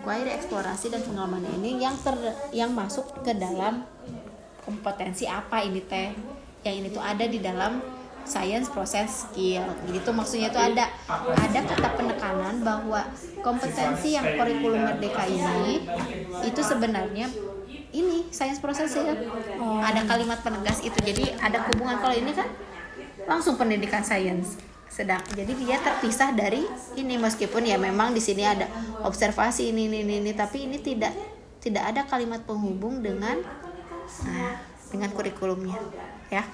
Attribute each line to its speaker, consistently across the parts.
Speaker 1: inquiry, eksplorasi dan pengalaman ini yang masuk ke dalam kompetensi apa ini teh. Yang ini tuh ada di dalam science process skill. Jadi tuh maksudnya tuh ada kata penekanan bahwa kompetensi yang kurikulum merdeka ini itu sebenarnya ini science process skill. Ada kalimat penegas itu. Jadi ada hubungan. Kalau ini kan langsung pendidikan sains. Jadi dia terpisah dari ini, meskipun ya memang di sini ada observasi ini, tapi ini tidak ada kalimat penghubung dengan kurikulumnya, ya.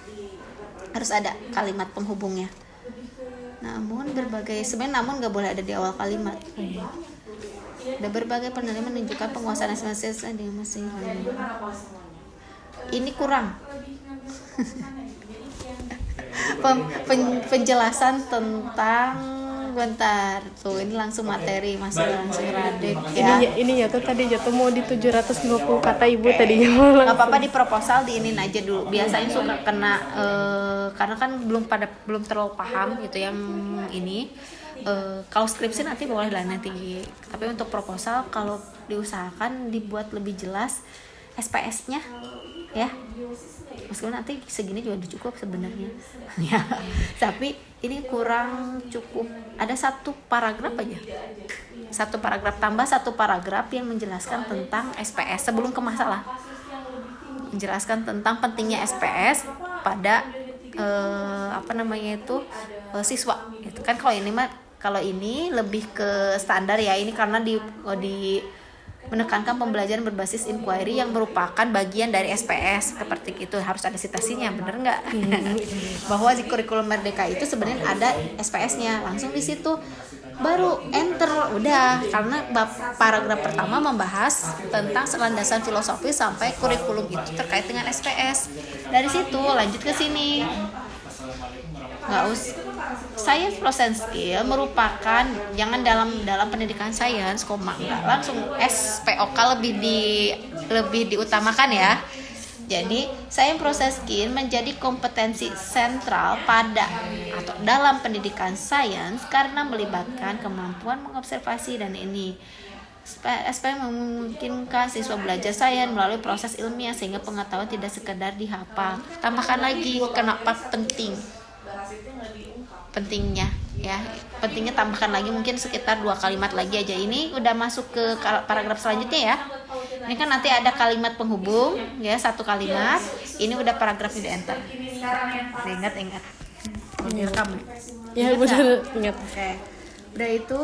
Speaker 1: Harus ada kalimat penghubungnya. Namun nggak boleh ada di awal kalimat. Ada berbagai penelitian menunjukkan penguasaan SPSS yang masih ini kurang. Penjelasan tentang bentar tuh, ini langsung materi, masih langsung Radek ya.
Speaker 2: Ini ya tuh tadi jatuh mau di 750 kata ibu tadinya.
Speaker 1: Nggak apa-apa, di proposal diinin aja dulu. Biasanya suka kena karena kan belum terlalu paham gitu yang ini. Kalau skripsi nanti boleh lah nanti. Tapi untuk proposal kalau diusahakan dibuat lebih jelas SPS-nya ya. Meskipun nanti segini juga udah cukup sebenarnya ya, tapi ini kurang cukup. Ada satu paragraf tambah satu paragraf yang menjelaskan tentang SPS sebelum ke masalah, menjelaskan tentang pentingnya SPS pada siswa itu kan. Kalau ini lebih ke standar ya, ini karena di menekankan pembelajaran berbasis inquiry yang merupakan bagian dari SPS. Seperti itu, harus ada citasinya, bener nggak? Bahwa di kurikulum merdeka itu sebenarnya ada SPS-nya, langsung di situ baru enter udah. Karena paragraf pertama membahas tentang landasan filosofi sampai kurikulum itu terkait dengan SPS. Dari situ lanjut ke sini. Science process skill merupakan, jangan dalam pendidikan sains enggak langsung SPOK lebih diutamakan ya. Jadi science process skill menjadi kompetensi sentral dalam pendidikan sains karena melibatkan kemampuan mengobservasi dan ini SPM memungkinkan siswa belajar sains melalui proses ilmiah sehingga pengetahuan tidak sekedar dihafal. Tambahkan lagi kenapa pentingnya ya, pentingnya tambahkan lagi mungkin sekitar 2 kalimat lagi aja. Ini udah masuk ke paragraf selanjutnya ya. Ini kan nanti ada kalimat penghubung ya, 1 kalimat. Ini udah paragrafnya di enter. Ingat direkam
Speaker 2: ya benar, ingat.
Speaker 1: Oke. Udah itu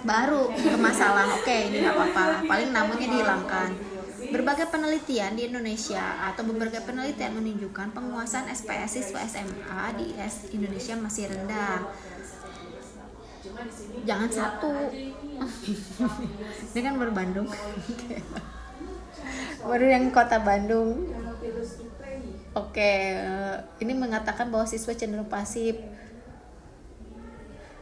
Speaker 1: baru ke masalah. Oke, ini nggak apa-apa, paling namanya dihilangkan. Berbagai penelitian di Indonesia atau beberapa penelitian menunjukkan penguasaan SPS siswa SMA di Indonesia masih rendah. Jangan satu. Ini kan baru Bandung. Baru yang kota Bandung. Oke, ini mengatakan bahwa siswa cenderung pasif.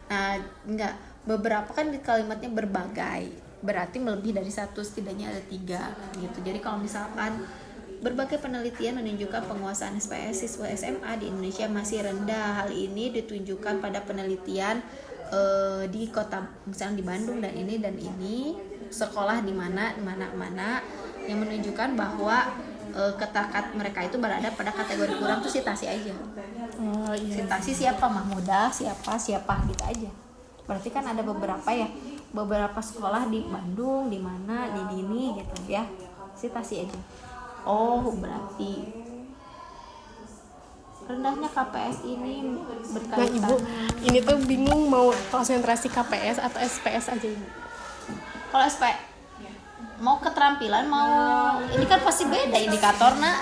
Speaker 1: Nah, enggak. Beberapa kan di kalimatnya berbagai. Berarti lebih dari 1, setidaknya ada 3 gitu. Jadi kalau misalkan berbagai penelitian menunjukkan penguasaan SPS siswa SMA di Indonesia masih rendah, hal ini ditunjukkan pada penelitian di kota misalnya di Bandung dan ini sekolah di mana yang menunjukkan bahwa ketakat mereka itu berada pada kategori kurang tuh citasi aja. Citasi siapa, Mahmudah, siapa gitu aja. Berarti kan ada beberapa sekolah di Bandung, di mana, di ini gitu ya. Citasi aja. Berarti rendahnya KPS ini berkaitan.
Speaker 2: Nah, Ibu, ini tuh bingung mau konsentrasi KPS atau SPS aja, Ibu.
Speaker 1: Kalau mau keterampilan, ini kan pasti beda indikatornya.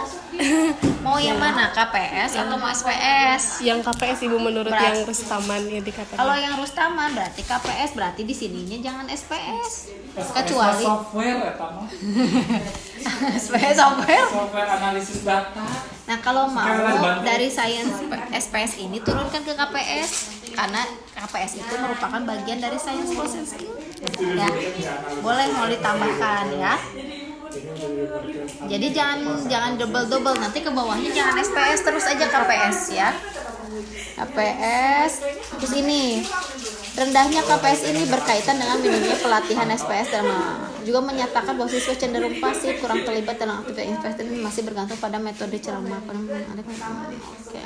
Speaker 1: Mau yang mana, KPS atau mau SPS?
Speaker 2: Yang KPS, Ibu, menurut yang Rustaman indikatornya.
Speaker 1: Kalau yang Rustaman berarti KPS, berarti di sininya jangan SPS. Kecuali
Speaker 3: software eta mah.
Speaker 1: SPS software
Speaker 3: Analisis data.
Speaker 1: Nah, kalau mau dari science SPS ini turunkan ke KPS karena KPS itu merupakan bagian dari science process skill. Ya, boleh mau ditambahkan ya. Jadi jangan double nanti ke bawahnya jangan SPS terus aja KPS ya. KPS terus ini Rendahnya KPS ini berkaitan dengan minimnya pelatihan SPS dan juga menyatakan bahwa siswa cenderung pasif, kurang terlibat dalam aktivitas investasi dan masih bergantung pada metode ceramah. Oke.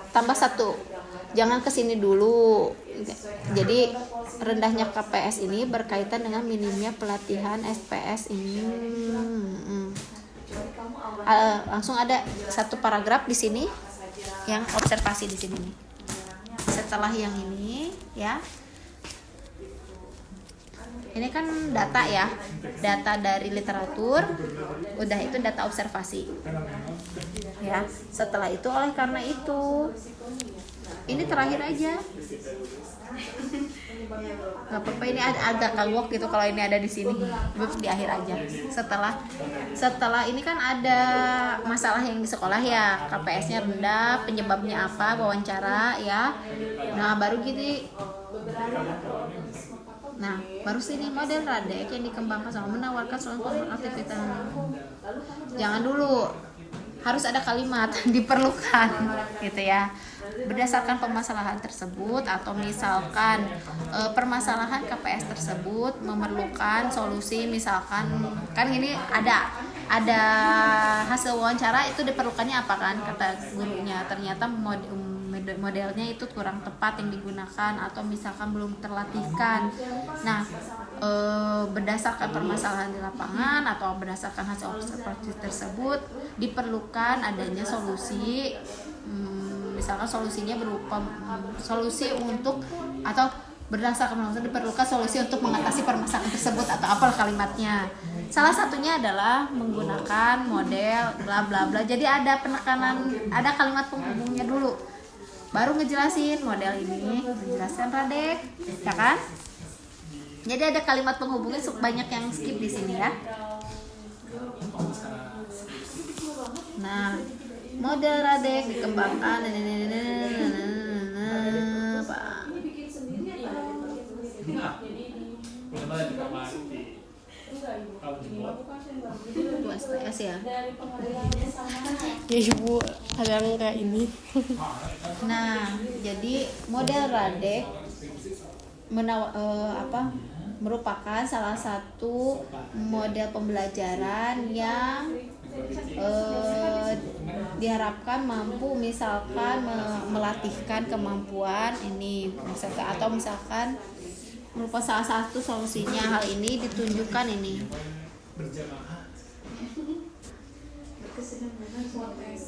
Speaker 1: Tambah 1, jangan kesini dulu. Jadi rendahnya KPS ini berkaitan dengan minimnya pelatihan SPS ini. Langsung ada satu paragraf di sini yang observasi di sini nih. Setelah yang ini ya, ini kan data ya, data dari literatur, udah itu data observasi ya. Setelah itu oleh karena itu ini terakhir aja, nggak apa-apa, ini agak kagok gitu kalau ini ada di sini, di akhir aja. Setelah ini kan ada masalah yang di sekolah ya, KPS-nya rendah, penyebabnya apa, wawancara ya. Nah baru gini, nah baru sini model Radek yang dikembangkan sama menawarkan solusi aktivitas. Jangan dulu, harus ada kalimat diperlukan gitu ya. Berdasarkan permasalahan tersebut atau misalkan permasalahan KPS tersebut memerlukan solusi, misalkan kan ini ada hasil wawancara itu diperlukannya apa kan, kata gurunya ternyata modelnya itu kurang tepat yang digunakan atau misalkan belum terlatihkan. Nah berdasarkan permasalahan di lapangan atau berdasarkan hasil observasi tersebut diperlukan adanya solusi, misalkan solusinya berupa solusi untuk, atau berdasarkan diperlukan solusi untuk mengatasi permasalahan tersebut atau apa kalimatnya. Salah satunya adalah menggunakan model bla bla bla. Jadi ada penekanan, ada kalimat penghubungnya dulu, baru ngejelasin model ini, menjelaskan Radek, ya kan? Jadi ada kalimat penghubungnya, banyak yang skip di sini ya. Nah, model Radek dikembangkan itu SPS ya.
Speaker 2: Ya ibu kadang kayak ini.
Speaker 1: Nah, jadi model Radek merupakan salah satu model pembelajaran yang diharapkan mampu misalkan melatihkan kemampuan ini misalkan, atau misalkan merupakan salah satu solusinya. Hal ini ditunjukkan ini.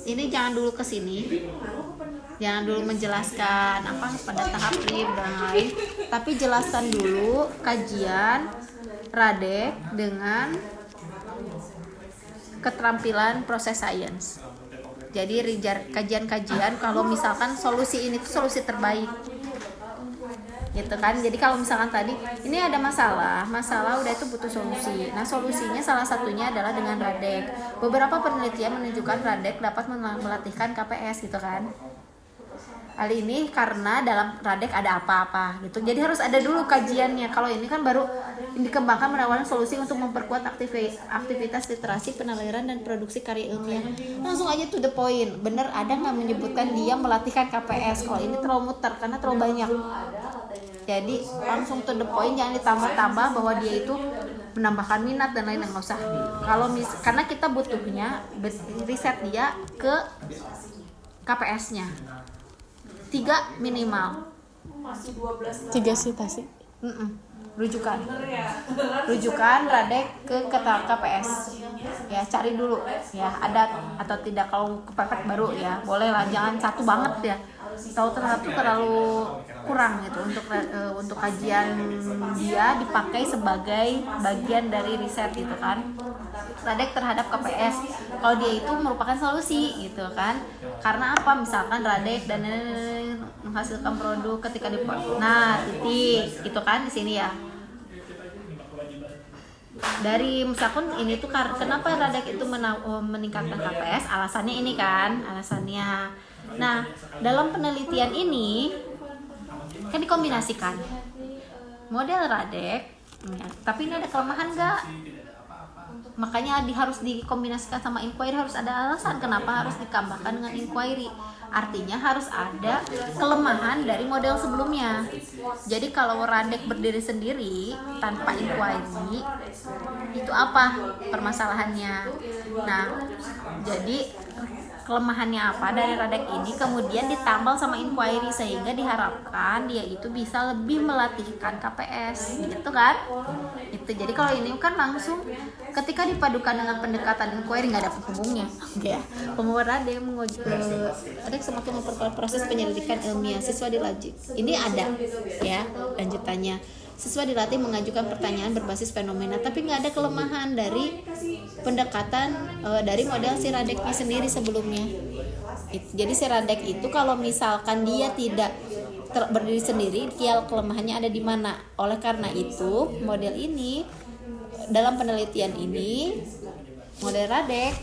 Speaker 1: Ini jangan dulu ke sini, jangan dulu menjelaskan apa pada tahap RIM dan lain, tapi jelaskan dulu kajian Radek dengan keterampilan proses sains. Jadi kajian-kajian kalau misalkan solusi ini tuh solusi terbaik gitu kan. Jadi kalau misalkan tadi ini ada masalah udah itu butuh solusi. Nah solusinya salah satunya adalah dengan Radek. Beberapa penelitian menunjukkan Radek dapat melatihkan KPS gitu kan. Hal ini karena dalam Radek ada apa-apa gitu. Jadi harus ada dulu kajiannya. Kalau ini kan baru dikembangkan menawarkan solusi untuk memperkuat aktivitas literasi, penalaran dan produksi karya ilmiah. Langsung aja to the point. Bener ada nggak menyebutkan dia melatihkan KPS? Kalau ini terlalu muter karena terlalu banyak. Jadi langsung to the point, jangan ditambah-tambah bahwa dia itu menambahkan minat dan lain-lain, nggak usah. Karena kita butuhnya riset dia ke KPS-nya 3 minimal.
Speaker 2: 3 citasi.
Speaker 1: Rujukan Radek ke KPS ya, cari dulu ya ada atau tidak. Kalau kepepet baru ya boleh lah, jangan satu banget ya. Tahu terlalu kurang gitu untuk kajian dia dipakai sebagai bagian dari riset gitu kan. Radek terhadap KPS, kalau dia itu merupakan solusi gitu kan. Karena apa? Misalkan Radek dan menghasilkan produk ketika nah titik gitu kan di sini ya. Dari misalkan ini tuh kenapa Radek itu meningkatkan KPS, alasannya ini kan alasannya. Nah dalam penelitian ini kan dikombinasikan model Radek ya, tapi ini ada kelemahan nggak? makanya harus dikombinasikan sama inquiry, harus ada alasan kenapa harus ditambahkan dengan inquiry. Artinya harus ada kelemahan dari model sebelumnya. Jadi kalau Radek berdiri sendiri tanpa inquiry, itu apa permasalahannya? Nah, jadi kelemahannya apa dari Radek ini kemudian ditambal sama inquiry, sehingga diharapkan dia itu bisa lebih melatihkan KPS gitu kan. Itu jadi kalau ini kan langsung ketika dipadukan dengan pendekatan inquiry nggak ada penghubungnya ya. Pemohon Radek Radek semakin memperkuat proses penyelidikan ilmiah siswa dilatih. Ini ada ya lanjutannya. Siswa dilatih mengajukan pertanyaan berbasis fenomena, tapi nggak ada kelemahan dari pendekatan dari model si Radeknya sendiri sebelumnya. Jadi si Radek itu kalau misalkan dia tidak berdiri sendiri, dia kelemahannya ada di mana. Oleh karena itu model ini dalam penelitian ini model Radek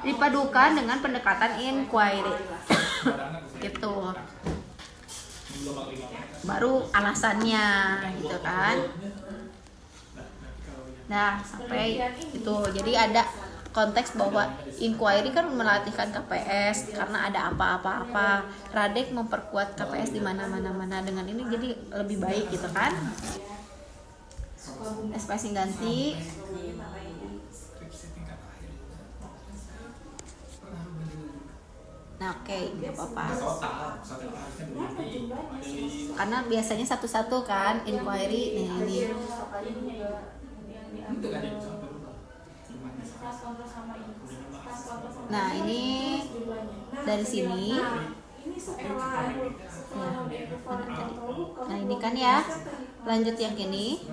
Speaker 1: dipadukan dengan pendekatan inquiry gitu. Baru alasannya gitu kan. Nah sampai itu jadi ada konteks bahwa inquiry kan melatihkan KPS karena ada apa-apa. Radek memperkuat KPS di mana-mana dengan ini jadi lebih baik gitu kan. SPSI ganti. Nah oke, nggak apa-apa. Karena biasanya satu-satu kan inquiry. Nah ini. Nah ini dari sini. Nah ini kan ya. Lanjut yang ini.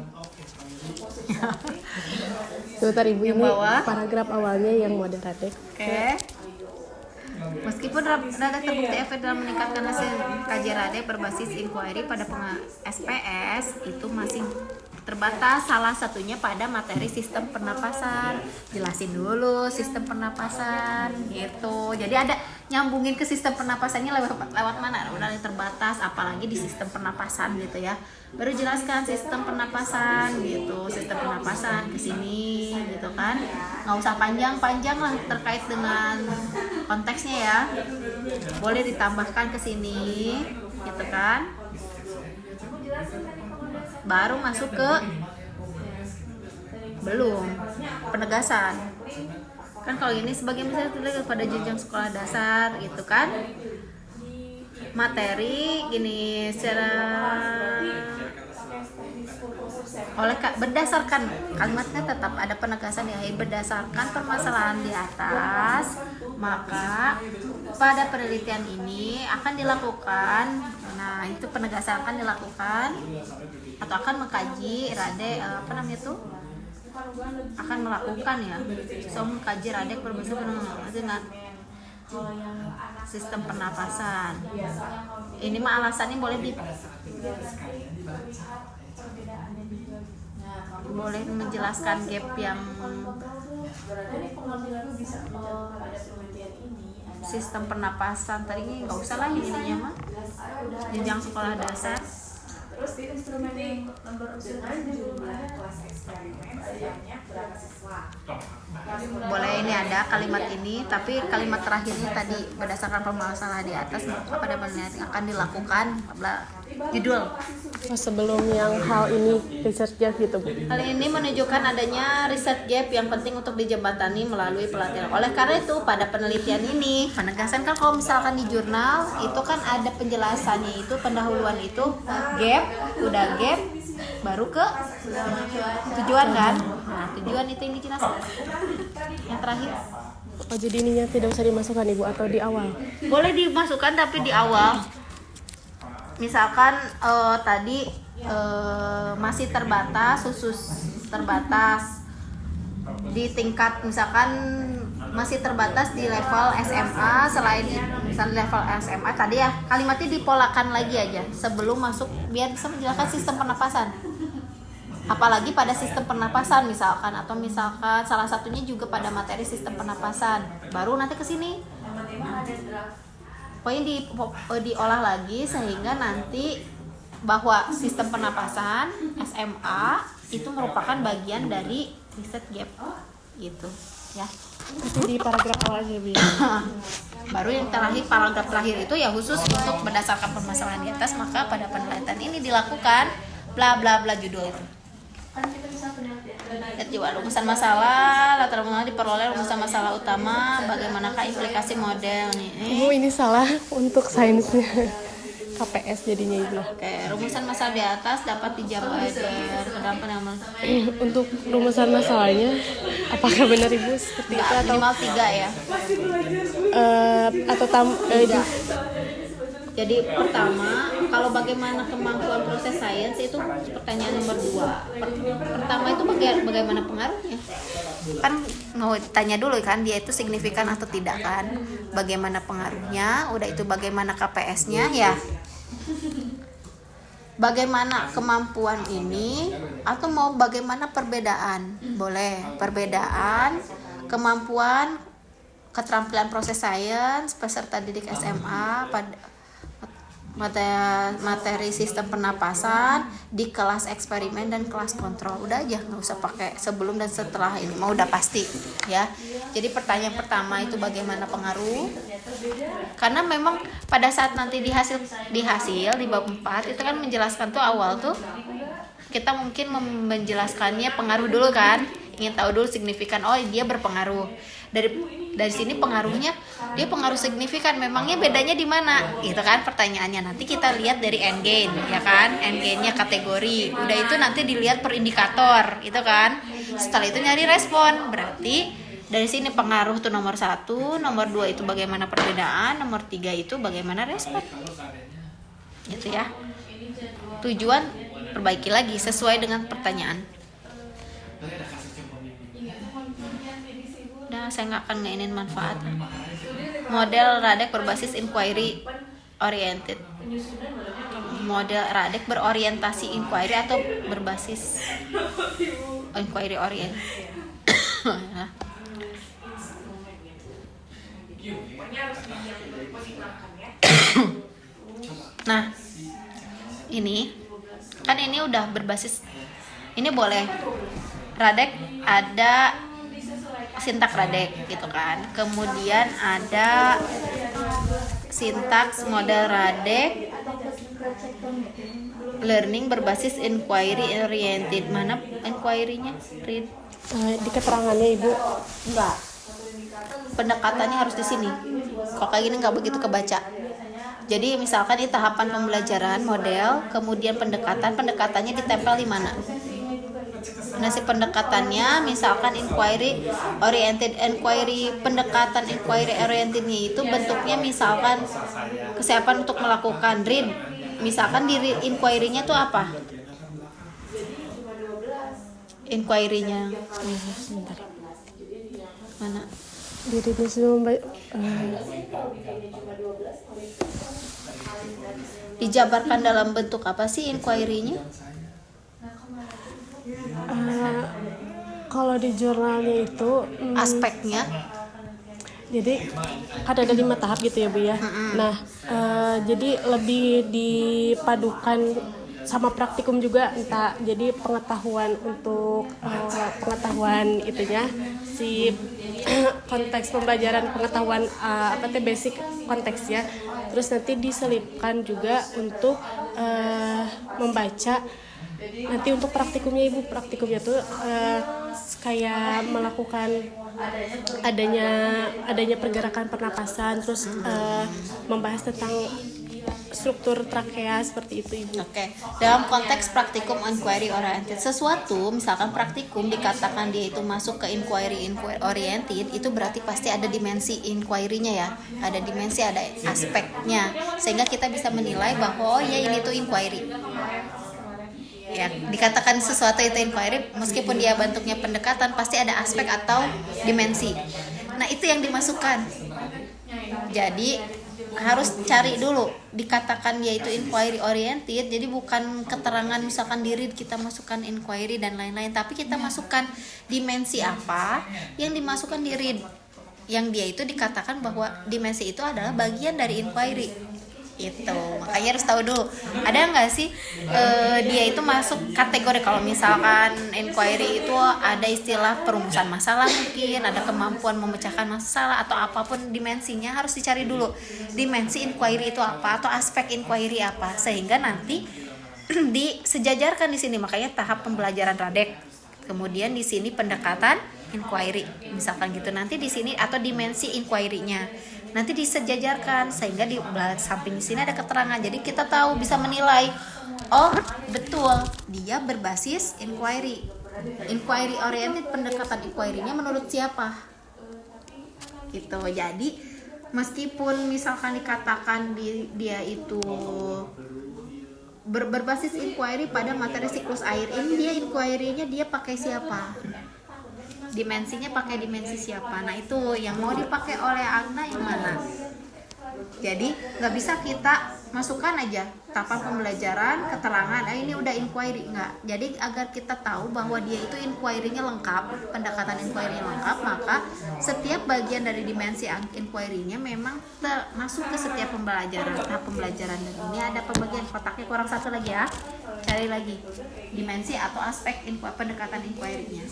Speaker 2: Sebentar Ibu,
Speaker 1: Yang
Speaker 2: ini
Speaker 1: bawah.
Speaker 2: paragraf awalnya yang model Radek.
Speaker 1: Oke. Meskipun Radek terbukti efektif dalam meningkatkan hasil kajian Radek berbasis inquiry pada SPS itu masih terbatas, salah satunya pada materi sistem pernapasan. Jelasin dulu sistem pernapasan gitu. Jadi ada nyambungin ke sistem pernapasannya lewat mana? Udah terbatas, apalagi di sistem pernapasan gitu ya. Baru jelaskan sistem pernapasan gitu, sistem pernapasan ke sini gitu kan. Nggak usah panjang-panjang lah terkait dengan konteksnya ya. Boleh ditambahkan ke sini gitu kan. Baru masuk ke belum penegasan kan. Kalau ini sebagai misalnya pada jenjang sekolah dasar gitu kan, materi gini secara berdasarkan kalimatnya tetap ada penegasan di akhir, berdasarkan permasalahan di atas maka pada penelitian ini akan dilakukan. Nah itu penegasan akan dilakukan atau akan mengkaji Radek akan melakukan ya. So mengkaji Radek berbasis dengan sistem pernapasan. Ini mah alasannya boleh menjelaskan gap yang sistem pernapasan tadi nggak usah lah ininya mah jenjang sekolah dasar.
Speaker 4: Terus di instrumen yang nomor dengan jumlah kelas eksperimen sebanyak berapa siswa?
Speaker 1: Boleh ini ada kalimat ini, tapi kalimat terakhirnya tadi berdasarkan permasalahan di atas maka pada penelitian akan dilakukan judul.
Speaker 2: Sebelum yang hal ini research gap gitu Bu.
Speaker 1: Hal ini menunjukkan adanya riset gap yang penting untuk dijembatani melalui pelatihan. Oleh karena itu pada penelitian ini penegasan kan kalau misalkan di jurnal itu kan ada penjelasannya, itu pendahuluan itu gap, udah gap baru ke tujuan kan. Nah tujuan itu yang dijelaskan yang terakhir.
Speaker 2: Oh jadi ininya tidak usah dimasukkan Ibu atau di awal?
Speaker 1: Boleh dimasukkan tapi di awal. Misalkan tadi masih terbatas, terbatas di tingkat misalkan masih terbatas di level SMA. Selain misalnya level SMA tadi ya kalimatnya dipolakan lagi aja sebelum masuk biar bisa menjelaskan sistem pernapasan. Apalagi pada sistem pernapasan misalkan, atau misalkan salah satunya juga pada materi sistem pernapasan. Baru nanti ke sini. Pokoknya diolah lagi sehingga nanti bahwa sistem pernapasan SMA itu merupakan bagian dari riset gap gitu ya.
Speaker 2: Itu di paragraf awal aja, Bu.
Speaker 1: Baru yang terakhir, paragraf terakhir itu ya khusus untuk berdasarkan permasalahan di atas, maka pada penelitian ini dilakukan bla bla bla judul itu. Lihat juga rumusan masalah, latar belakang diperoleh rumusan masalah utama, bagaimanakah implikasi model nih.
Speaker 2: Ibu ini salah untuk sainsnya. KPS jadinya Ibu.
Speaker 1: Oke, rumusan masalah di atas dapat dijabarkan ke dalam penampilan.
Speaker 2: Untuk rumusan masalahnya apakah benar Ibu seperti itu atau
Speaker 1: Minimal 3 ya. Jadi pertama, kalau bagaimana kemampuan proses sains itu pertanyaan nomor 2. Pertama itu bagaimana pengaruhnya? Kan mau tanya dulu kan dia itu signifikan atau tidak kan? Bagaimana pengaruhnya? Udah itu bagaimana KPS-nya ya? Bagaimana kemampuan ini atau mau bagaimana perbedaan? Boleh, perbedaan, kemampuan, keterampilan proses sains peserta didik SMA pada materi sistem pernapasan di kelas eksperimen dan kelas kontrol. Udah aja, nggak usah pakai sebelum dan setelah ini, mau udah pasti ya. Jadi pertanyaan pertama itu bagaimana pengaruh, karena memang pada saat nanti di hasil di bab 4 itu kan menjelaskan tuh awal tuh kita mungkin menjelaskannya pengaruh dulu kan, ingin tahu dulu signifikan, oh dia berpengaruh. Dari sini pengaruhnya dia pengaruh signifikan, memangnya bedanya di mana gitu kan pertanyaannya. Nanti kita lihat dari end gain ya kan, end gainnya kategori, udah itu nanti dilihat per indikator itu kan, setelah itu nyari respon. Berarti dari sini pengaruh tuh nomor 1, nomor 2 itu bagaimana perbedaan, nomor 3 itu bagaimana respon gitu ya. Tujuan perbaiki lagi sesuai dengan pertanyaan. Nah, saya nggak akan ngainin manfaat. Model Radek berbasis inquiry oriented. Model Radek berorientasi inquiry atau berbasis inquiry oriented. Nah, ini kan ini udah berbasis, ini boleh Radek ada sintak Radek gitu kan. Kemudian ada sintaks model Radek learning berbasis inquiry oriented. Mana inquiry-nya? Read.
Speaker 2: Di keterangannya Ibu.
Speaker 1: Enggak. Pendekatannya harus di sini. Kalau kayak gini nggak begitu kebaca. Jadi misalkan ini tahapan pembelajaran model, kemudian pendekatannya ditempel di mana? Nah, si pendekatannya misalkan inquiry oriented, pendekatan inquiry orientednya itu bentuknya misalkan kesiapan untuk melakukan read. Misalkan di inquiry-nya tuh apa? Inquiry-nya
Speaker 2: Sebentar.
Speaker 1: mana?
Speaker 2: Diri semua
Speaker 1: Dijabarkan dalam bentuk apa sih inquiry-nya?
Speaker 2: kalau di jurnalnya itu
Speaker 1: Aspeknya.
Speaker 2: jadi kan ada 5 tahap gitu ya Bu ya. Nah jadi lebih dipadukan sama praktikum juga, entah jadi pengetahuan untuk pengetahuan itunya si konteks pembelajaran pengetahuan basic konteksnya, terus nanti diselipkan juga untuk membaca. Nanti untuk praktikumnya Ibu, praktikumnya tuh kayak melakukan adanya pergerakan pernapasan, terus membahas tentang struktur trakea seperti itu Ibu.
Speaker 1: Oke. Dalam konteks praktikum inquiry oriented, sesuatu misalkan praktikum dikatakan dia itu masuk ke inquiry oriented, itu berarti pasti ada dimensi inquiry-nya ya. Ada dimensi, ada aspeknya. Sehingga kita bisa menilai bahwa oh ya ini tuh inquiry. Ya, dikatakan sesuatu itu inquiry, meskipun dia bentuknya pendekatan, pasti ada aspek atau dimensi. Nah, itu yang dimasukkan. Jadi harus cari dulu, dikatakan dia itu inquiry oriented, jadi bukan keterangan misalkan diri kita masukkan inquiry dan lain-lain, tapi kita masukkan dimensi apa yang dimasukkan di read, yang dia itu dikatakan bahwa dimensi itu adalah bagian dari inquiry. Itu makanya harus tahu dulu ada nggak sih dia itu masuk kategori. Kalau misalkan inquiry itu ada istilah perumusan masalah, mungkin ada kemampuan memecahkan masalah atau apapun dimensinya, harus dicari dulu dimensi inquiry itu apa atau aspek inquiry apa, sehingga nanti disejajarkan di sini. Makanya tahap pembelajaran radek, kemudian di sini pendekatan inquiry misalkan gitu, nanti di sini atau dimensi inquiry-nya nanti disejajarkan sehingga di samping sini ada keterangan, jadi kita tahu bisa menilai, oh betul dia berbasis inquiry oriented, pendekatan inquiry-nya menurut siapa gitu. Jadi meskipun misalkan dikatakan dia itu berbasis inquiry pada materi siklus air, ini dia inquiry-nya dia pakai siapa, dimensinya pakai dimensi siapa. Nah itu yang mau dipakai oleh Agna yang mana. Jadi nggak bisa kita masukkan aja tahapan pembelajaran keterangan ini udah inquiry, nggak. Jadi agar kita tahu bahwa dia itu inquiry-nya lengkap, pendekatan inquiry-nya lengkap, maka setiap bagian dari dimensi inquiry-nya memang masuk ke setiap pembelajaran, tahap pembelajaran. Dan ini ada pembagian kotaknya kurang satu lagi ya, cari lagi dimensi atau aspek pendekatan inquiry-nya.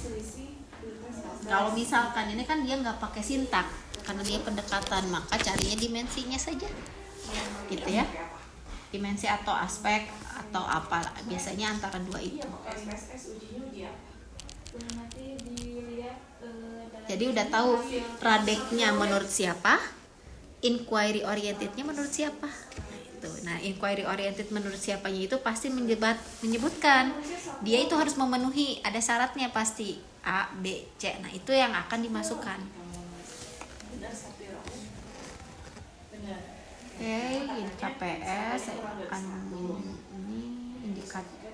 Speaker 1: Kalau misalkan ini kan dia nggak pakai sintak karena dia pendekatan, maka carinya dimensinya saja gitu ya, dimensi atau aspek atau apa, biasanya antara dua itu. Jadi udah tahu radeknya menurut siapa, inquiry orientednya menurut siapa. Nah, inquiry oriented menurut siapanya itu pasti menyebutkan dia itu harus memenuhi, ada syaratnya pasti A, B, C. Nah, itu yang akan dimasukkan. Oke, ini KPS akan ini indikator.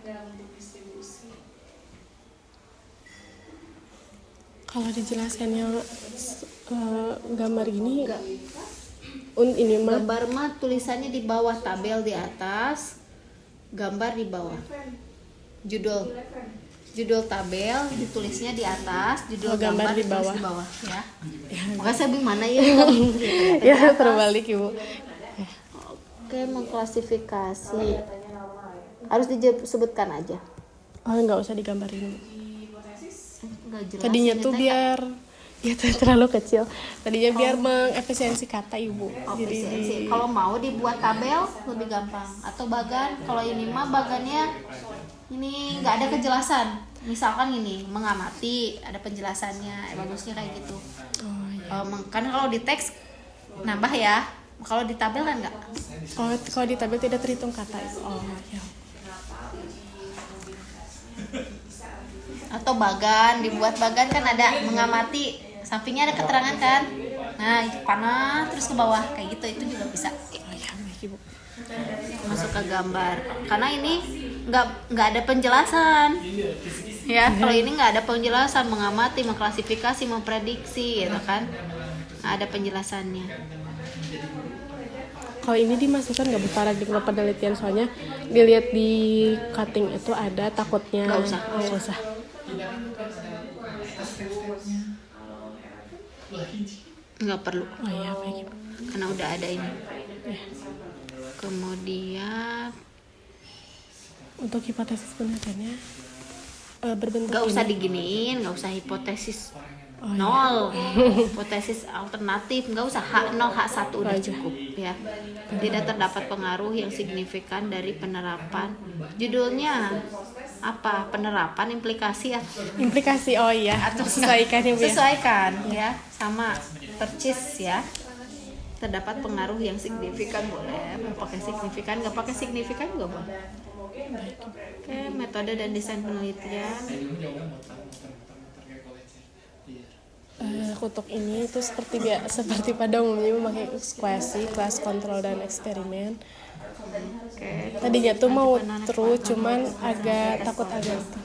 Speaker 2: Kalau dijelaskan yang gambar ini ini mah
Speaker 1: Gambar mah tulisannya di bawah, tabel di atas, gambar di bawah. Judul tabel ditulisnya di atas, judul gambar
Speaker 2: di bawah.
Speaker 1: ditulis di bawah ya. Maka saya bingung mana ya?
Speaker 2: ya terbalik Ibu.
Speaker 1: Oke, mengklasifikasi harus disebutkan aja.
Speaker 2: Oh nggak usah digambarin.
Speaker 1: Nggak jelas.
Speaker 2: Tadinya
Speaker 1: ini
Speaker 2: tuh
Speaker 1: teh.
Speaker 2: biar ya terlalu kecil. Tadinya biar mengefisiensi kata Ibu.
Speaker 1: Efisiensi. Kalau mau dibuat tabel lebih gampang atau bagan. Kalau ini mah bagannya ini nggak ada kejelasan. Misalkan ini mengamati, ada penjelasannya, bagusnya kayak gitu.
Speaker 2: Oh, iya.
Speaker 1: Kan kalau di teks nambah ya, kalau di tabel kan nggak.
Speaker 2: Oh, kalau di tabel tidak terhitung kata itu. Oh ya.
Speaker 1: Atau bagan, dibuat bagan kan ada mengamati, sampingnya ada keterangan kan. Nah itu panah terus ke bawah kayak gitu, itu juga bisa.
Speaker 2: Oh ya, baik Ibu.
Speaker 1: Masuk ke gambar, karena ini nggak ada penjelasan ya. Kalau ini nggak ada penjelasan, mengamati, mengklasifikasi, memprediksi gitu kan, nggak ada penjelasannya.
Speaker 2: Kalau ini dimasukkan nggak Bu paradigma penelitian, soalnya dilihat di cutting itu ada takutnya.
Speaker 1: Nggak usah.
Speaker 2: Oh, nggak usah.
Speaker 1: Nggak perlu
Speaker 2: Oh iya, baik Ibu.
Speaker 1: karena udah ada ini. Kemudian
Speaker 2: Untuk hipotesis penelitiannya berbentuk
Speaker 1: nggak usah
Speaker 2: ini.
Speaker 1: diginiin, nggak usah hipotesis
Speaker 2: Oh, iya.
Speaker 1: 0, hipotesis alternatif nggak usah, H0, H1 udah
Speaker 2: Aja.
Speaker 1: cukup ya. Tidak terdapat pengaruh yang signifikan dari penerapan. Judulnya apa? Penerapan, implikasi atau
Speaker 2: Implikasi, oh iya. Sesuaikan ya Bu ya.
Speaker 1: sesuaikan ya, sama percis ya. Terdapat pengaruh yang signifikan, boleh mau pakai signifikan, nggak pakai signifikan juga boleh. Oke, metode dan desain penelitian.
Speaker 2: Untuk ini itu seperti pada umumnya memakai kuasi, kelas kontrol dan eksperimen.
Speaker 1: Oke,
Speaker 2: Tadinya tuh mau true, cuman agak takut agak itu.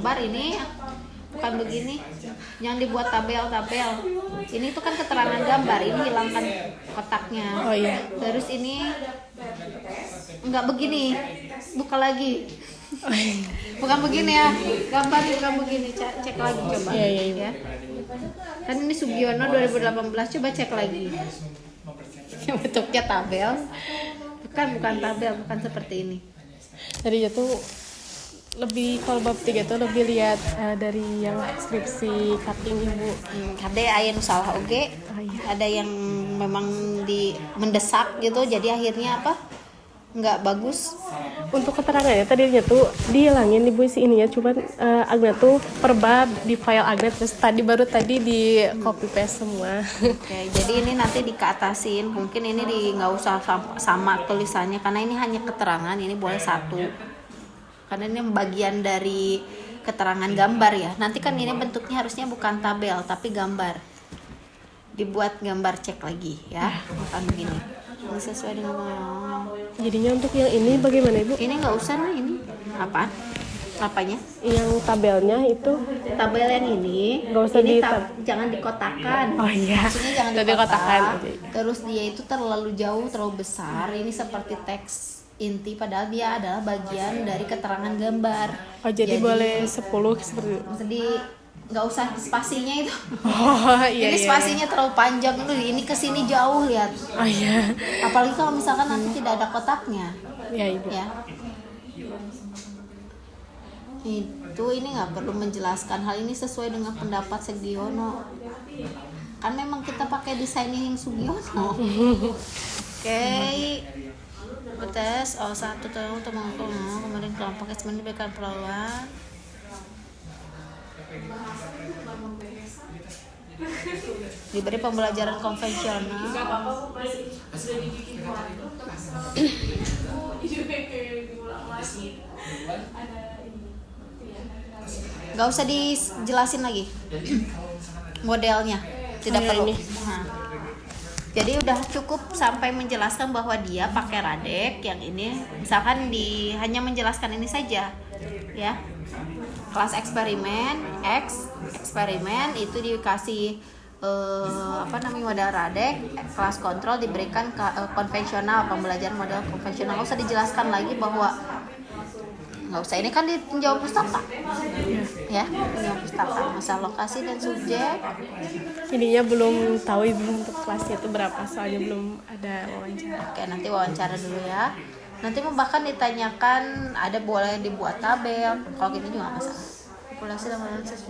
Speaker 1: gambar ini bukan begini, yang dibuat tabel-tabel. Ini tuh kan keterangan gambar, ini hilangkan kotaknya.
Speaker 2: Oh iya.
Speaker 1: Terus ini nggak begini, buka lagi. Bukan begini ya, gambar bukan begini. Cek lagi coba.
Speaker 2: Iya.
Speaker 1: Ya. Kan ini Sugiono 2018, coba cek lagi. Yang bentuknya tabel. Bukan tabel, bukan seperti ini.
Speaker 2: Jadi itu lebih kalau bab 3 tuh lebih lihat dari yang skripsi cutting ibu.
Speaker 1: Ada aya nu salah oge.
Speaker 2: Oh, iya.
Speaker 1: Ada yang memang mendesak gitu, jadi akhirnya apa? Nggak bagus.
Speaker 2: Untuk keterangannya tadinya tuh dihilangin ibu si ininya, cuman Agna tuh per bab di file Agna, terus baru tadi di copy paste semua.
Speaker 1: Oke, jadi ini nanti dikeatasin. Mungkin ini nggak usah sama tulisannya karena ini hanya keterangan. Ini boleh satu. Karena ini bagian dari keterangan gambar ya. Nanti kan ini bentuknya harusnya bukan tabel tapi gambar. Dibuat gambar, cek lagi ya. Bukan begini. Ini sesuai dengan
Speaker 2: Jadinya untuk yang ini bagaimana ibu?
Speaker 1: ini nggak usah nih ini. Apa? Apanya?
Speaker 2: Yang tabelnya itu
Speaker 1: Tabel yang ini
Speaker 2: Nggak usah
Speaker 1: ini
Speaker 2: di-
Speaker 1: jangan dikotakan.
Speaker 2: Oh iya.
Speaker 1: Maksudnya jangan
Speaker 2: Udah
Speaker 1: dikotak.
Speaker 2: dikotakan.
Speaker 1: Terus dia itu terlalu jauh, terlalu besar. Ini seperti teks inti padahal dia adalah bagian dari keterangan gambar.
Speaker 2: Oh jadi boleh 10 seperti itu.
Speaker 1: Jadi nggak usah spasinya itu.
Speaker 2: Oh iya.
Speaker 1: Ini
Speaker 2: iya.
Speaker 1: spasinya terlalu panjang tuh. Ini kesini jauh lihat.
Speaker 2: Oh iya.
Speaker 1: Apalagi kalau misalkan nanti tidak ada kotaknya,
Speaker 2: Ya ibu.
Speaker 1: ya. Itu ini nggak perlu menjelaskan hal ini sesuai dengan pendapat Sugiono. Kan memang kita pakai desainnya yang Sugiono. Oke. Tes O1 tolong untuk mengukur kemudian kelompok S diberikan perlawanan. Diberi pembelajaran konvensional. Gak usah dijelasin lagi modelnya, tidak perlu. Nah, jadi udah cukup sampai menjelaskan bahwa dia pakai radek yang ini, misalkan hanya menjelaskan ini saja, ya. Kelas eksperimen eksperimen itu dikasih model radek. Kelas kontrol diberikan konvensional, pembelajaran model konvensional. Nggak usah dijelaskan lagi bahwa nggak usah, ini kan di penjawab pustaka ya, penjawab pustaka. Masalah lokasi dan subjek
Speaker 2: Ininya belum tahu ibu untuk kelasnya itu berapa, soalnya belum ada wawancara.
Speaker 1: oke, nanti wawancara dulu ya. Nanti bahkan ditanyakan, ada boleh dibuat tabel. Kalau gitu juga nggak masalah. Populasi dan analisis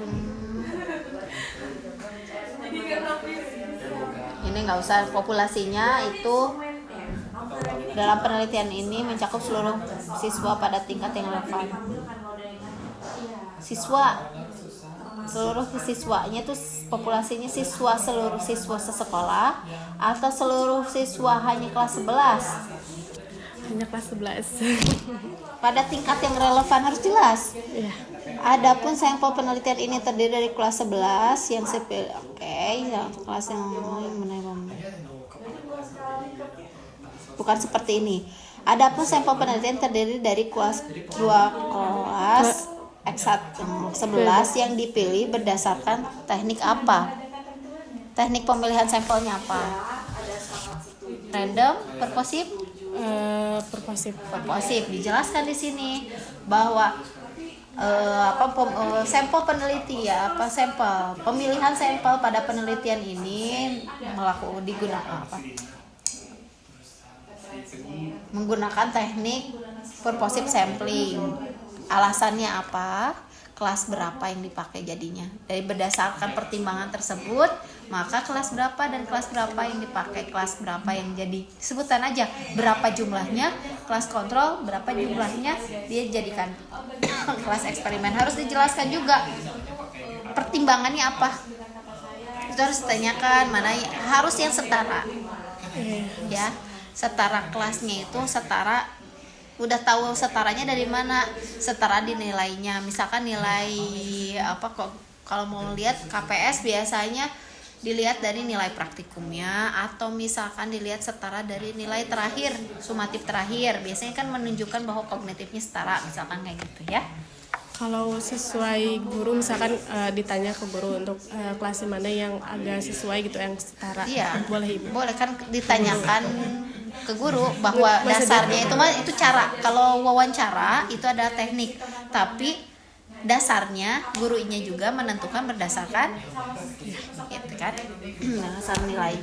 Speaker 1: ini nggak usah. Populasinya itu dalam penelitian ini mencakup seluruh siswa pada tingkat yang relevan. Seluruh siswanya itu populasinya seluruh siswa sesekolah atau seluruh siswa hanya kelas 11.
Speaker 2: Hanya kelas 11.
Speaker 1: Pada tingkat yang relevan harus jelas.
Speaker 2: Iya.
Speaker 1: Adapun sampel penelitian ini terdiri dari kelas 11 yang yang kelas yang bukan seperti ini. Adapun sampel penelitian terdiri dari kelas 2 kelas X11 yang dipilih berdasarkan teknik apa? Teknik pemilihan sampelnya apa? Random, purposive? Purposive. Dijelaskan di sini bahwa sampel peneliti ya, sampel pemilihan sampel pada penelitian ini digunakan menggunakan teknik purposive sampling. Alasannya apa? Kelas berapa yang dipakai jadinya. Dari berdasarkan pertimbangan tersebut, maka kelas berapa dan kelas berapa yang dipakai, kelas berapa yang jadi. Sebutan aja berapa jumlahnya, kelas kontrol berapa jumlahnya dia jadikan kelas eksperimen. Harus dijelaskan juga pertimbangannya apa. Itu harus ditanyakan, mana harus yang setara. Ya, setara kelasnya itu setara. Udah tahu setaranya dari mana? Setara di nilainya. Misalkan nilai kalau mau lihat KPS biasanya dilihat dari nilai praktikumnya, atau misalkan dilihat setara dari nilai terakhir, sumatif terakhir. Biasanya kan menunjukkan bahwa kognitifnya setara, misalkan kayak gitu ya.
Speaker 2: Kalau sesuai guru, misalkan ditanya ke guru untuk kelas mana yang agak sesuai gitu, yang setara.
Speaker 1: Iya.
Speaker 2: Boleh ibu.
Speaker 1: Boleh kan ditanyakan ke guru bahwa dasarnya itu mah itu cara. Kalau wawancara itu ada teknik, tapi dasarnya gurunya juga menentukan berdasarkan gitu kan, dasar nilai.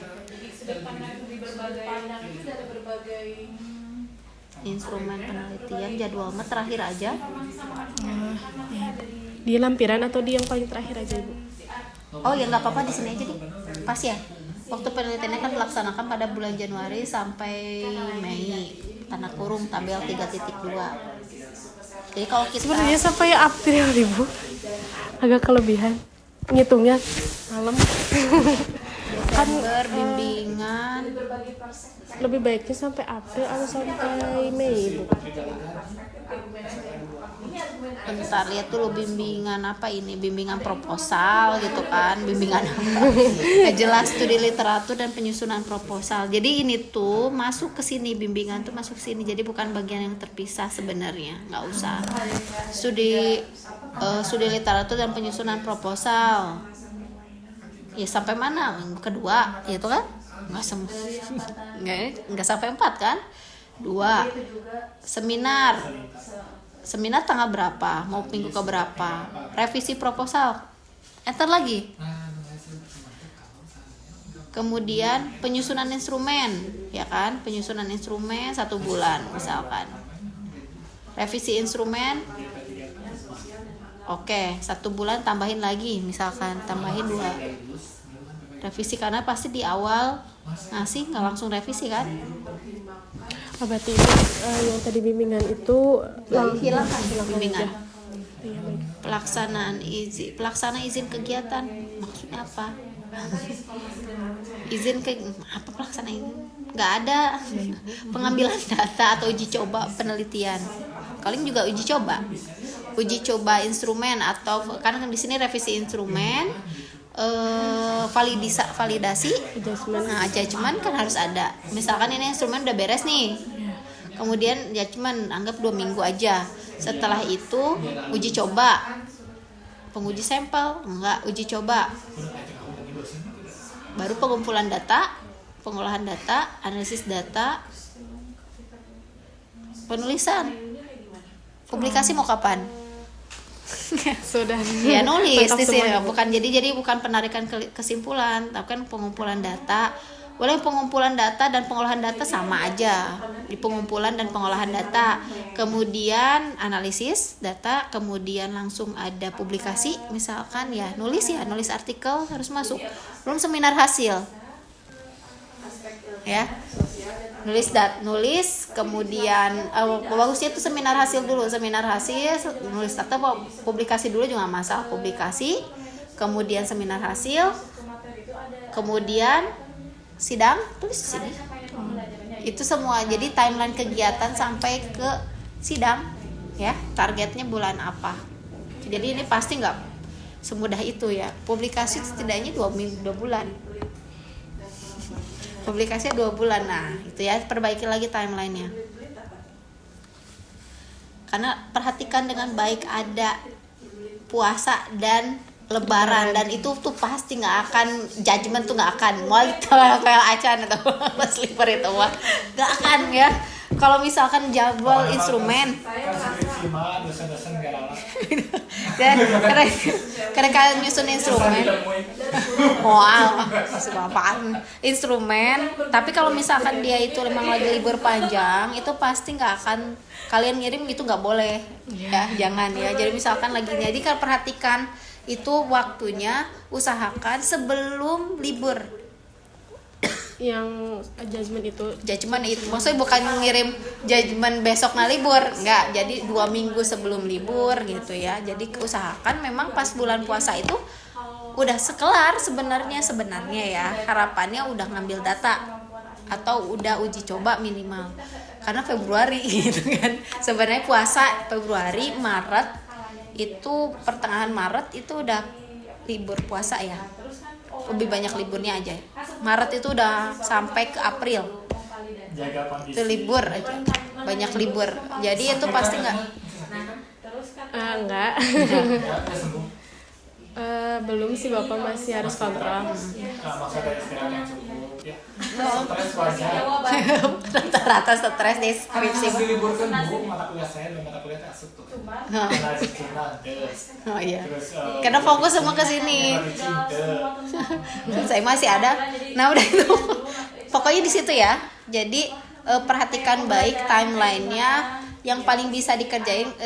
Speaker 1: Instrumen penelitian jadwal mah terakhir aja.
Speaker 2: Di lampiran atau di yang paling terakhir aja Ibu?
Speaker 1: Oh ya nggak apa-apa, di sini aja deh, pas ya. Waktu penelitiannya kan dilaksanakan pada bulan Januari sampai Mei, tanda kurung tabel 3.2. Jadi kalau kita
Speaker 2: Sebenarnya sampai April Ibu, agak kelebihan ngitungnya malam. Kan
Speaker 1: Desember bimbingan
Speaker 2: lebih baiknya sampai April atau sampai Mei Ibu.
Speaker 1: bentar lihat dulu bimbingan apa ini, bimbingan proposal gitu kan, bimbingan apa jelas studi literatur dan penyusunan proposal. Jadi ini tuh masuk ke sini, bimbingan tuh masuk ke sini, jadi bukan bagian yang terpisah sebenarnya, nggak usah. Studi literatur dan penyusunan proposal ya sampai mana, minggu kedua itu kan, nggak sampai 4 kan. 2 seminar tanggal berapa, mau minggu ke berapa, revisi proposal, enter lagi. Kemudian penyusunan instrumen, ya kan, penyusunan instrumen 1 bulan misalkan. Revisi instrumen, oke, 1 bulan tambahin lagi, misalkan tambahin 2. Revisi karena pasti di awal ngasih nggak langsung revisi kan.
Speaker 2: Berarti Ibu, yang tadi bimbingan itu
Speaker 1: Hilangkan bimbingan.
Speaker 2: Iya, baik.
Speaker 1: Pelaksana izin kegiatan maksudnya apa? Izin ke apa, pelaksana izin? Nggak ada. Pengambilan data atau uji coba penelitian. Kalian juga uji coba instrumen, atau kan di sini revisi instrumen, validasi adjustment kan harus ada. Misalkan ini instrumen udah beres nih, kemudian ya cuman anggap 2 minggu aja. Setelah itu uji coba, penguji sampel, enggak, uji coba, baru pengumpulan data, pengolahan data, analisis data, penulisan. Publikasi mau kapan?
Speaker 2: Sudah
Speaker 1: Ya nulis
Speaker 2: lengkap
Speaker 1: di sini,
Speaker 2: semua, Ibu.
Speaker 1: bukan jadi bukan penarikan kesimpulan, tapi kan pengumpulan data. Boleh pengumpulan data dan pengolahan data sama aja, di pengumpulan dan pengolahan data, kemudian analisis data, kemudian langsung ada publikasi, misalkan ya nulis artikel harus masuk, belum seminar hasil ya, nulis kemudian bagusnya itu seminar hasil dulu, nulis data, publikasi dulu juga nggak masalah, publikasi kemudian seminar hasil, kemudian sidang, tulis di sini. Itu semua. Jadi timeline kegiatan sampai ke sidang ya, targetnya bulan apa. Jadi ini pasti nggak semudah itu ya. Publikasi setidaknya 2 bulan. Publikasinya 2 bulan. Nah, itu ya, perbaiki lagi timelinenya. Karena perhatikan dengan baik, ada puasa dan Lebaran, dan itu tuh pasti nggak akan, judgement tuh nggak akan, mau kayak acan atau sleeper itu mah nggak akan ya. Kalau misalkan jadwal instrumen, karena kalian nyusun instrumen, apaan instrumen, tapi kalau misalkan dia itu memang lagi libur panjang, itu pasti nggak akan kalian ngirim, itu nggak boleh ya, jangan ya. Jadi misalkan lagi, jadi kan perhatikan itu waktunya, usahakan sebelum libur.
Speaker 2: Yang judgement itu
Speaker 1: Maksudnya bukan ngirim judgement besok na libur, enggak. Jadi 2 minggu sebelum libur gitu ya. Jadi usahakan memang pas bulan puasa itu udah sekelar sebenarnya ya. Harapannya udah ngambil data atau udah uji coba minimal. Karena Februari gitu kan. Sebenarnya puasa Februari, Maret itu pertengahan Maret itu udah libur puasa ya, lebih banyak liburnya aja. Maret itu udah sampai ke April itu libur aja, banyak libur. Jadi itu pasti
Speaker 2: enggak. Belum sih, Bapak masih harus kontrol.
Speaker 3: ya. Stres wajar.
Speaker 1: Rata-rata stres di
Speaker 3: Harus
Speaker 1: skripsi.
Speaker 3: diliburkan bu mata kuliah saya dan mata kuliah asup tuh. Analisis jurnal terus.
Speaker 1: Oh iya.
Speaker 3: Terus
Speaker 1: Karena fokus semua ke sini. Saya masih ada. Nah, udah itu. Pokoknya di situ ya. Jadi perhatikan baik timelinenya. Yang paling bisa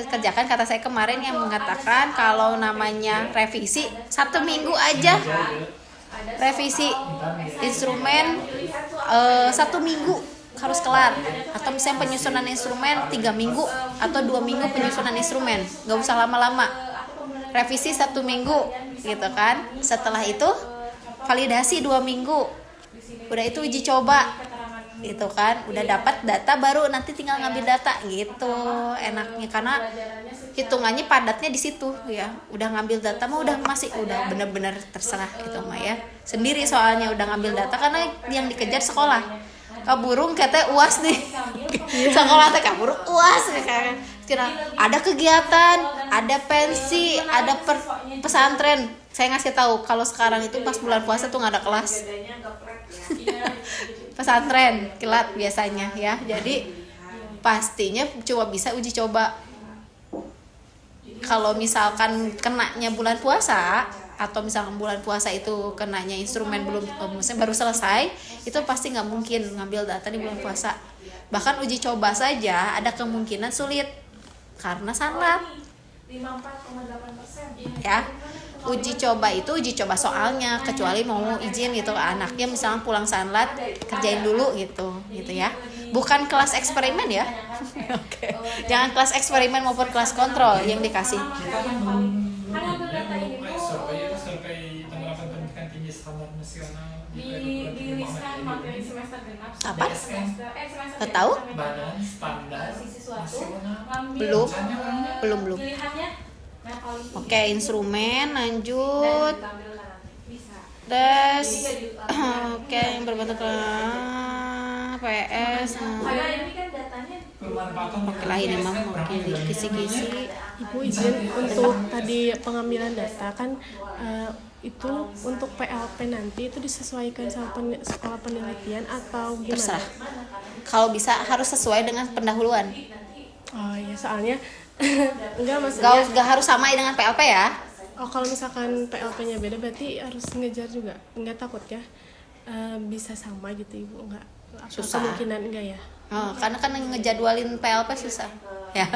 Speaker 1: kerjakan kata saya kemarin yang mengatakan kalau namanya revisi 1 minggu aja. Revisi instrumen 1 minggu harus kelar, atau misalnya penyusunan instrumen 3 minggu atau 2 minggu penyusunan instrumen, nggak usah lama-lama. Revisi 1 minggu gitu kan. Setelah itu validasi 2 minggu, udah itu uji coba gitu kan, udah dapat data baru nanti tinggal ngambil data gitu enaknya, karena hitungannya padatnya di situ ya. Udah ngambil data mah udah bener-bener terserah gitu mah ya sendiri, soalnya udah ngambil data karena yang dikejar sekolah. Kaburung kata UAS nih. Sekolah teh kabur UAS kayak kira ada kegiatan, ada pensi, ada pesantren. Saya ngasih tahu kalau sekarang itu pas bulan puasa tuh nggak ada kelas. Pesantren kilat biasanya ya. Jadi pastinya cuma bisa uji coba. Kalau misalkan kenanya bulan puasa, atau misalkan bulan puasa itu kenanya instrumen maksudnya baru selesai, itu pasti nggak mungkin ngambil data di bulan puasa. Bahkan uji coba saja ada kemungkinan sulit karena sanlat ya. Uji coba itu uji coba soalnya, kecuali mau izin gitu ke anaknya, misalnya pulang sanlat kerjain dulu gitu ya. Bukan kelas eksperimen ya. Oke. Jangan kelas eksperimen maupun kelas kontrol yang dikasih.
Speaker 3: Survei penerapan pendidikan tinggi standar nasional
Speaker 4: diriliskan materi semester genap
Speaker 1: Apa?
Speaker 4: semester
Speaker 1: Tahu?
Speaker 3: Badan Standar Nasional.
Speaker 1: Belum.
Speaker 4: pilihannya
Speaker 1: Oke, instrumen lanjut. Tes. Oke, yang berbentuk PS.
Speaker 4: karena ini kan datanya
Speaker 3: Pemanfaatan
Speaker 1: Oke lah, ini mah mungkin kisi-kisi.
Speaker 2: Ibu izin untuk tadi pengambilan data kan itu untuk PLP nanti itu disesuaikan sama sekolah penelitian atau gimana?
Speaker 1: Terserah. Kalau bisa harus sesuai dengan pendahuluan.
Speaker 2: Oh iya, soalnya enggak maksudnya.
Speaker 1: Gak harus sama dengan PLP ya.
Speaker 2: Oh, kalau misalkan PLP-nya beda berarti harus ngejar juga. Enggak takut ya? Bisa sama gitu Ibu, enggak?
Speaker 1: Susah.
Speaker 2: Kemungkinan enggak ya?
Speaker 1: Oh, karena kan ngejadwalin PLP susah. Ya,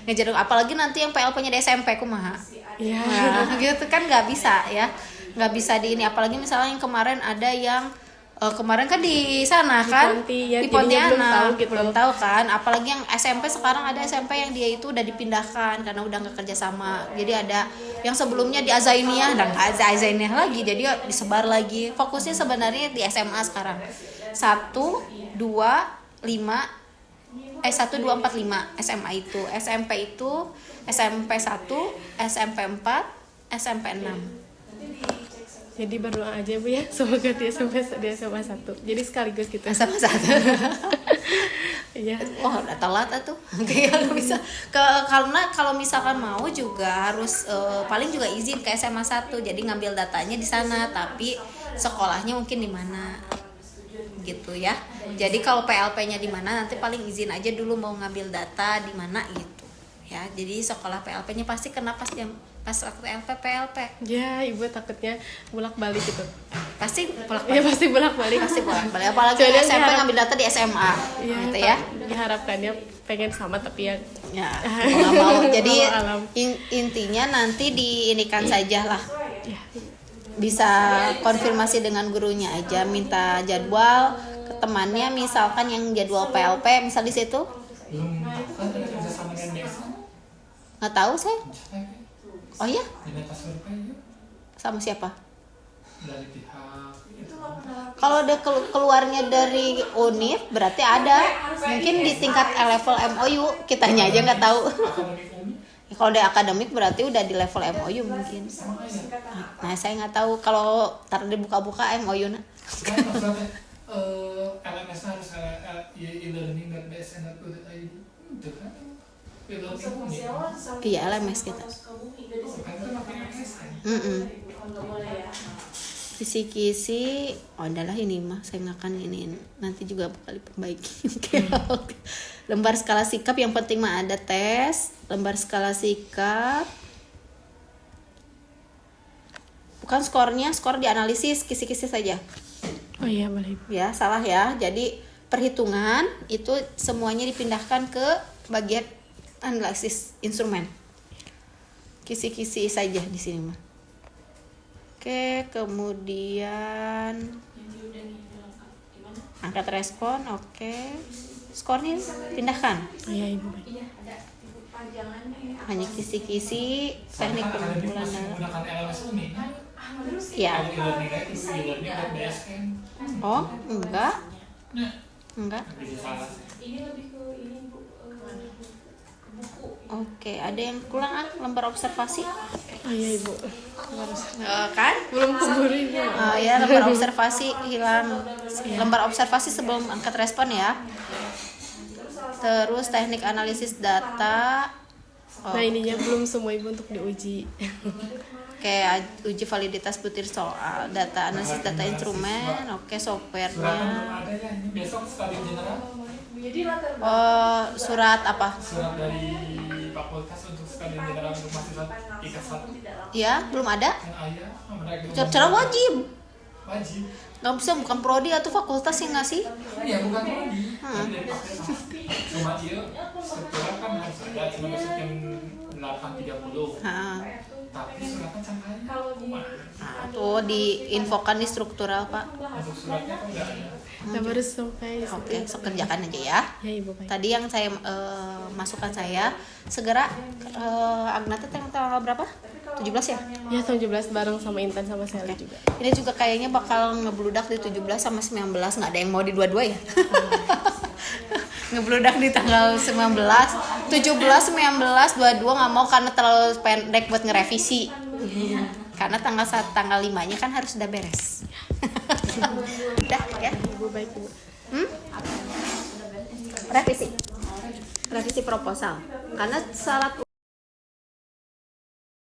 Speaker 1: ngejadwal apalagi nanti yang PLP-nya di SMP kumaha.
Speaker 2: Iya.
Speaker 1: Nah, gitu kan nggak bisa ya. Nggak bisa di ini, apalagi misalnya yang kemarin ada yang kemarin kan di sana kan
Speaker 2: Ponti, ya,
Speaker 1: di
Speaker 2: jadinya
Speaker 1: Pontianak
Speaker 2: belum tahu gitu.
Speaker 1: tahu kan, apalagi yang SMP sekarang ada SMP yang dia itu udah dipindahkan karena udah nggak kerja sama. Jadi ada yang sebelumnya di Azainiyah dan nggak Azainiyah lagi, jadi disebar lagi. Fokusnya sebenarnya di SMA sekarang 1, 2, 5 1, 2, 4, 5 SMA itu. SMP itu SMP 1, SMP 4, SMP 6.
Speaker 2: Jadi berdoa aja Bu ya, semoga dia sampai di SMA 1. Jadi sekaligus gitu.
Speaker 1: SMA 1.
Speaker 2: Iya.
Speaker 1: Wah, udah telat tuh. Kayak bisa karena kalau misalkan mau juga harus paling juga izin ke SMA 1. Jadi ngambil datanya di sana, tapi sekolahnya mungkin di mana. Gitu ya. Jadi kalau PLP-nya di mana nanti paling izin aja dulu mau ngambil data di mana gitu. Ya, jadi sekolah PLP-nya pasti kena pas waktu PLP.
Speaker 2: Ya, Ibu takutnya bolak-balik gitu.
Speaker 1: Pasti
Speaker 2: Ya pasti bolak-balik.
Speaker 1: apalagi
Speaker 2: Soalnya
Speaker 1: SMP
Speaker 2: diharap-
Speaker 1: ngambil data di SMA.
Speaker 2: Iya,
Speaker 1: Gitu ya.
Speaker 2: Diharapkannya pengen sama tapi ya
Speaker 1: Ya, mau nggak mau. Jadi
Speaker 2: Walau alam.
Speaker 1: intinya nanti diinikan saja lah.
Speaker 2: ya.
Speaker 1: Bisa konfirmasi dengan gurunya aja, minta jadwal ke temannya, misalkan yang jadwal PLP misal di situ.
Speaker 3: Belum tahu kan ada kerjasama dengan desa.
Speaker 1: Nggak tahu saya. Oh iya,
Speaker 3: Diminta survei yuk
Speaker 1: sama siapa?
Speaker 3: dari pihak itu.
Speaker 1: Kalau ada keluarnya dari UNIF berarti ada. Mungkin di tingkat level MOU, kitanya aja nggak tahu.
Speaker 3: Akademik Uni
Speaker 1: Ya, kalau dari akademik berarti udah di level MOU mungkin. Nah, saya nggak tahu kalau tar dibuka-buka MOU nah.
Speaker 3: kan maksudnya LMS harus e-learning.bsn.go.id itu kan e-learning Uni.
Speaker 1: Iya, LMS kita.
Speaker 3: Kan itu pakai LMS kan.
Speaker 1: Mm-mm. Kisi-kisi, oh adalah ini mah saya nggak akan ini nanti juga bakal diperbaiki. Oke. Lembar skala sikap yang penting mah ada tes, lembar skala sikap. Bukan skornya, skor dianalisis kisi-kisi saja.
Speaker 2: Oh iya boleh Ibu.
Speaker 1: Ya, salah ya. Jadi perhitungan itu semuanya dipindahkan ke bagian analisis instrumen. Kisi-kisi saja di sini mah. Oke, kemudian angkat respon, oke. Skornya pindahkan.
Speaker 2: Oh iya Ibu.
Speaker 1: Hanya kisi-kisi, teknik pengumpulan data.
Speaker 3: Menggunakan LMS Umi.
Speaker 1: Ya.
Speaker 3: Ada e-learning itu e-learning buat BSN.
Speaker 1: Oh, enggak. Enggak.
Speaker 3: Bisa salah.
Speaker 1: Oke, ada yang kurang lembar observasi?
Speaker 2: Oh iya Ibu.
Speaker 1: Kan?
Speaker 2: Belum keburu Ibu.
Speaker 1: Oh ya, lembar observasi hilang. Lembar observasi sebelum angkat respon ya. Terus teknik analisis data. Oh,
Speaker 2: Nah ininya belum semua Ibu untuk diuji.
Speaker 1: kayak uji validitas butir soal, data analisis data instrumen, oke
Speaker 3: Surat belum
Speaker 1: softwarenya.
Speaker 3: ada ya. Ini besok stadium general.
Speaker 1: Oh, surat apa?
Speaker 3: Surat dari fakultas untuk stadium general untuk mahasiswa tingkat 1.
Speaker 1: Ya, belum ada.
Speaker 3: Yang ayah mereka
Speaker 1: Cara wajib.
Speaker 3: wajib.
Speaker 1: Nggak bisa, bukan prodi atau fakultas yang ngasih.
Speaker 3: Iya bukan lagi. Tapi dari fakultas. Cuma dia struktural kan harus ada cuma sekian 830.
Speaker 1: Nah,
Speaker 3: Tapi suratnya canggih.
Speaker 1: nah, tuh diinfokan di struktural Pak.
Speaker 3: Untuk suratnya kan nggak ada.
Speaker 2: Nah baru sampai situ.
Speaker 1: Oke, so kerjakan aja ya.
Speaker 2: Ya Ibu baik.
Speaker 1: Tadi yang saya masukkan saya segera Agnata tanggal berapa? 17 ya?
Speaker 2: Ya 17 bareng sama Intan sama Sally juga.
Speaker 1: Ini juga kayaknya bakal ngebludak di 17 sama 19. Nggak ada yang mau di dua-dua ya? Ngebludak di tanggal 19, 17, 19, 22 nggak mau karena terlalu pendek buat ngerevisi. Karena tanggal 5-nya kan harus udah beres. Udah ya?
Speaker 2: Ibu baik Ibu.
Speaker 1: Revisi. Revisi proposal. Karena syarat